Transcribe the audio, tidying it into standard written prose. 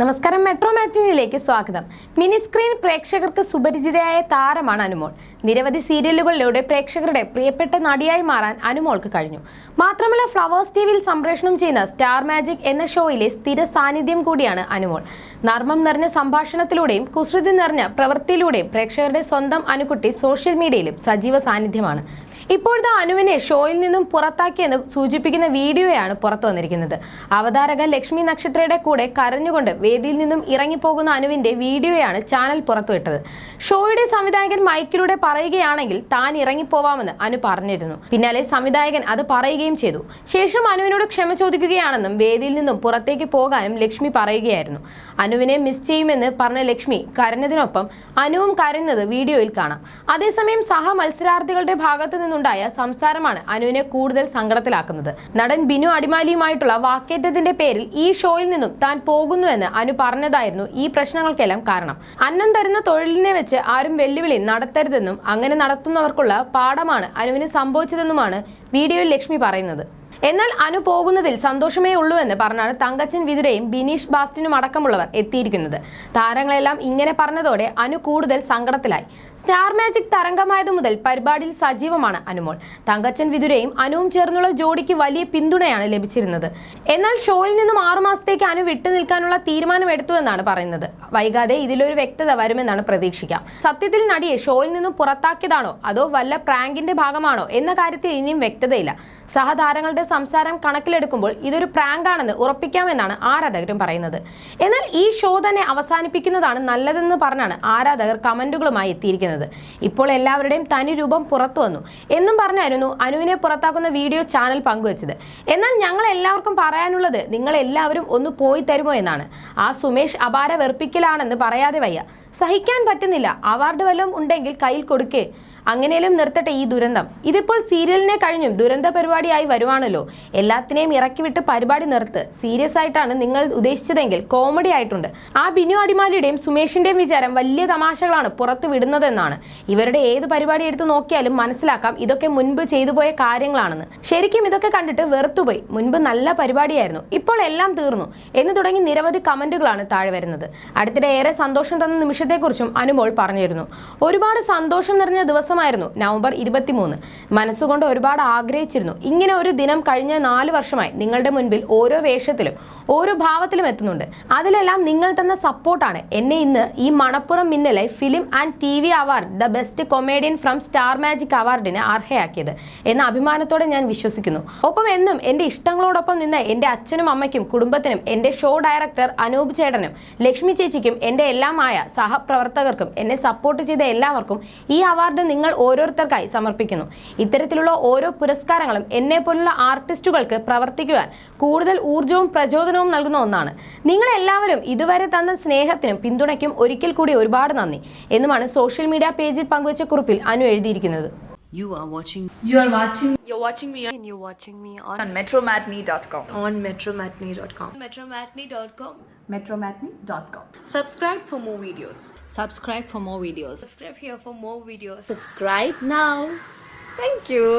നമസ്കാരം, മെട്രോ മാറ്റിനിയിലേക്ക് സ്വാഗതം. Mini screen പ്രേക്ഷകർക്ക് സുപരിചിതയായ താരമാണ് അനുമോൾ. നിരവധി സീരിയലുകളിലൂടെ പ്രേക്ഷകരുടെ പ്രിയപ്പെട്ട നടിയായി മാറാൻ അനുമോൾക്ക് കഴിഞ്ഞു. മാത്രമല്ല, ഫ്ലവേഴ്സ് ടിവിയിൽ സംപ്രേഷണം ചെയ്യുന്ന സ്റ്റാർ മാജിക് എന്ന ഷോയിലെ സ്ഥിര സാന്നിധ്യം കൂടിയാണ് അനുമോൾ. നർമ്മം നിറഞ്ഞ സംഭാഷണത്തിലൂടെയും കുസൃതി നിറഞ്ഞ പ്രവൃത്തിയിലൂടെയും പ്രേക്ഷകരുടെ സ്വന്തം അനുകുട്ടി സോഷ്യൽ മീഡിയയിലും സജീവ സാന്നിധ്യമാണ്. ഇപ്പോഴത്തെ അനുവിനെ ഷോയിൽ നിന്നും പുറത്താക്കിയെന്ന് സൂചിപ്പിക്കുന്ന വീഡിയോയാണ് പുറത്തു വന്നിരിക്കുന്നത്. അവതാരക ലക്ഷ്മി നക്ഷത്രയുടെ കൂടെ കരഞ്ഞുകൊണ്ട് വേദിയിൽ നിന്നും ഇറങ്ങിപ്പോകുന്ന അനുവിന്റെ വീഡിയോയാണ് ചാനൽ പുറത്തുവിട്ടത്. ഷോയുടെ സംവിധായകൻ മൈക്കിലൂടെ പറയുകയാണെങ്കിൽ താൻ ഇറങ്ങിപ്പോവാമെന്ന് അനു പറഞ്ഞിരുന്നു. പിന്നാലെ സംവിധായകൻ അത് പറയുകയും ചെയ്തു. ശേഷം അനുവിനോട് ക്ഷമ ചോദിക്കുകയാണെന്നും വേദിയിൽ നിന്നും പുറത്തേക്ക് പോകാനും ലക്ഷ്മി പറയുകയായിരുന്നു. അനുവിനെ മിസ് ചെയ്യുമെന്ന് പറഞ്ഞ ലക്ഷ്മി കരഞ്ഞതിനൊപ്പം അനുവും കരഞ്ഞത് വീഡിയോയിൽ കാണാം. അതേസമയം സഹ മത്സരാർത്ഥികളുടെ ഭാഗത്തു നിന്നുണ്ടായ സംസാരമാണ് അനുവിനെ കൂടുതൽ സങ്കടത്തിലാക്കുന്നത്. നടൻ ബിനു അടിമാലിയുമായിട്ടുള്ള വാക്കേറ്റത്തിന്റെ പേരിൽ ഈ ഷോയിൽ നിന്നും താൻ പോകുന്നുവെന്ന് അനു പറഞ്ഞതായിരുന്നു ഈ പ്രശ്നങ്ങൾക്കെല്ലാം കാരണം. അന്നം തരുന്ന തൊഴിലിനെ വെച്ച് ആരും വെല്ലുവിളി നടത്തരുതെന്നും അങ്ങനെ നടത്തുന്നവർക്കുള്ള പാഠമാണ് അനുവിന് സംഭവിച്ചതെന്നുമാണ് വീഡിയോയിൽ ലക്ഷ്മി പറയുന്നത്. എന്നാൽ അനു പോകുന്നതിൽ സന്തോഷമേ ഉള്ളൂവെന്ന് പറഞ്ഞാണ് തങ്കച്ചൻ വിതുരയും ബിനീഷ് ബാസ്റ്റിനും അടക്കമുള്ളവർ എത്തിയിരിക്കുന്നത്. താരങ്ങളെല്ലാം ഇങ്ങനെ പറഞ്ഞതോടെ അനു കൂടുതൽ സങ്കടത്തിലായി. സ്റ്റാർ മാജിക് തരംഗമായതു മുതൽ പരിപാടിയിൽ സജീവമാണ് അനുമോൾ. തങ്കച്ചൻ വിതുരയും അനുവും ചേർന്നുള്ള ജോഡിക്ക് വലിയ പിന്തുണയാണ് ലഭിച്ചിരുന്നത്. എന്നാൽ ഷോയിൽ നിന്നും 6 മാസത്തേക്ക് അനു വിട്ടു നിൽക്കാനുള്ള തീരുമാനമെടുത്തുവെന്നാണ് പറയുന്നത്. വൈകാതെ ഇതിലൊരു വ്യക്തത വരുമെന്നാണ് പ്രതീക്ഷിക്കാം. സത്യത്തിൽ നടിയെ ഷോയിൽ നിന്നും പുറത്താക്കിയതാണോ അതോ വല്ല പ്രാങ്കിന്റെ ഭാഗമാണോ എന്ന കാര്യത്തിൽ ഇനിയും വ്യക്തതയില്ല. സഹതാരങ്ങളുടെ സംസാരം കണക്കിലെടുക്കുമ്പോൾ ഇതൊരു പ്രാങ്ക് ആണെന്ന് ഉറപ്പിക്കാമെന്നാണ് ആരാധകരും പറയുന്നത്. എന്നാൽ ഈ ഷോ തന്നെ അവസാനിപ്പിക്കുന്നതാണ് നല്ലതെന്ന് പറഞ്ഞാണ് ആരാധകർ കമന്റുകളുമായി എത്തിയിരിക്കുന്നത്. ഇപ്പോൾ എല്ലാവരുടെയും തനി രൂപം പുറത്തു വന്നു എന്നും പറഞ്ഞായിരുന്നു അനുവിനെ പുറത്താക്കുന്ന വീഡിയോ ചാനൽ പങ്കുവച്ചത്. എന്നാൽ ഞങ്ങൾ എല്ലാവർക്കും പറയാനുള്ളത് നിങ്ങൾ എല്ലാവരും ഒന്ന് പോയി തരുമോ എന്നാണ്. ആ സുമേഷ് അപാര വെറുപ്പിക്കലാണെന്ന് പറയാതെ വയ്യ. സഹിക്കാൻ പറ്റുന്നില്ല. അവാർഡ് വല്ലതും ഉണ്ടെങ്കിൽ കയ്യിൽ കൊടുക്കേ. അങ്ങനെയും നിർത്തട്ടെ ഈ ദുരന്തം. ഇതിപ്പോൾ സീരിയലിനെ കഴിഞ്ഞും ദുരന്ത പരിപാടിയായി വരുവാണല്ലോ. എല്ലാത്തിനെയും ഇറക്കി വിട്ട് പരിപാടി നിർത്ത്. സീരിയസ് ആയിട്ടാണ് നിങ്ങൾ ഉദ്ദേശിച്ചതെങ്കിൽ കോമഡി ആയിട്ടുണ്ട്. ആ ബിനു അടിമാലിയുടെയും സുമേഷിന്റെയും വിചാരം വലിയ തമാശകളാണ് പുറത്തു വിടുന്നതെന്നാണ്. ഇവരുടെ ഏത് പരിപാടി എടുത്ത് നോക്കിയാലും മനസ്സിലാക്കാം ഇതൊക്കെ മുൻപ് ചെയ്തു പോയ കാര്യങ്ങളാണെന്ന്. ശരിക്കും ഇതൊക്കെ കണ്ടിട്ട് വെറുത്തുപോയി. മുൻപ് നല്ല പരിപാടിയായിരുന്നു, ഇപ്പോൾ എല്ലാം തീർന്നു എന്ന് തുടങ്ങി നിരവധി കമന്റുകളാണ് താഴെ വരുന്നത്. അടുത്തിടെ ഏറെ സന്തോഷം തന്ന നിമിഷത്തെക്കുറിച്ചും അനുമോൾ പറഞ്ഞിരുന്നു. ഒരുപാട് സന്തോഷം നിറഞ്ഞ ദിവസം നവംബർ 23. മനസ്സുകൊണ്ട് ഒരുപാട് ആഗ്രഹിച്ചിരുന്നു. ഇങ്ങനെ ഒരു ദിനം കഴിഞ്ഞ 4 വർഷമായി നിങ്ങളുടെ മുൻപിൽ ഓരോ വേഷത്തിലും ഓരോ ഭാവത്തിലും എത്തുന്നുണ്ട്. അതിലെല്ലാം നിങ്ങൾ തന്ന സപ്പോർട്ടാണ് എന്നെ ഇന്ന് ഈ Manappuram Minnale film and TV award the best comedian from star magic അവാർഡിന് അർഹയാക്കിയത് എന്ന അഭിമാനത്തോടെ ഞാൻ വിശ്വസിക്കുന്നു. ഒപ്പം എന്നും എന്റെ ഇഷ്ടങ്ങളോടൊപ്പം നിന്ന് എന്റെ അച്ഛനും അമ്മയ്ക്കും കുടുംബത്തിനും എന്റെ ഷോ ഡയറക്ടർ അനൂപ് ചേട്ടനും ലക്ഷ്മി ചേച്ചിക്കും എന്റെ എല്ലാമായ സഹപ്രവർത്തകർക്കും എന്നെ സപ്പോർട്ട് ചെയ്ത എല്ലാവർക്കും ഈ അവാർഡ് നിങ്ങൾ ഓരോരുത്തർക്കായി സമർപ്പിക്കുന്നു. ഇത്തരത്തിലുള്ള ഓരോ പുരസ്കാരങ്ങളും എന്നെ പോലുള്ള ആർട്ടിസ്റ്റുകൾക്ക് പ്രവർത്തിക്കുവാൻ കൂടുതൽ ഊർജവും പ്രചോദനവും നൽകുന്ന ഒന്നാണ്. നിങ്ങൾ എല്ലാവരും ഇതുവരെ തന്ന സ്നേഹത്തിനും പിന്തുണയ്ക്കും ഒരിക്കൽ കൂടി ഒരുപാട് നന്ദി എന്നുമാണ് സോഷ്യൽ മീഡിയ പേജിൽ പങ്കുവച്ച കുറിപ്പിൽ അനു എഴുതിയിരിക്കുന്നത്. You're watching me on metromatney.com. on metromatney.com. metromatney.com. Subscribe for more videos. Subscribe for more videos. Subscribe here for more videos. Subscribe now. Thank you.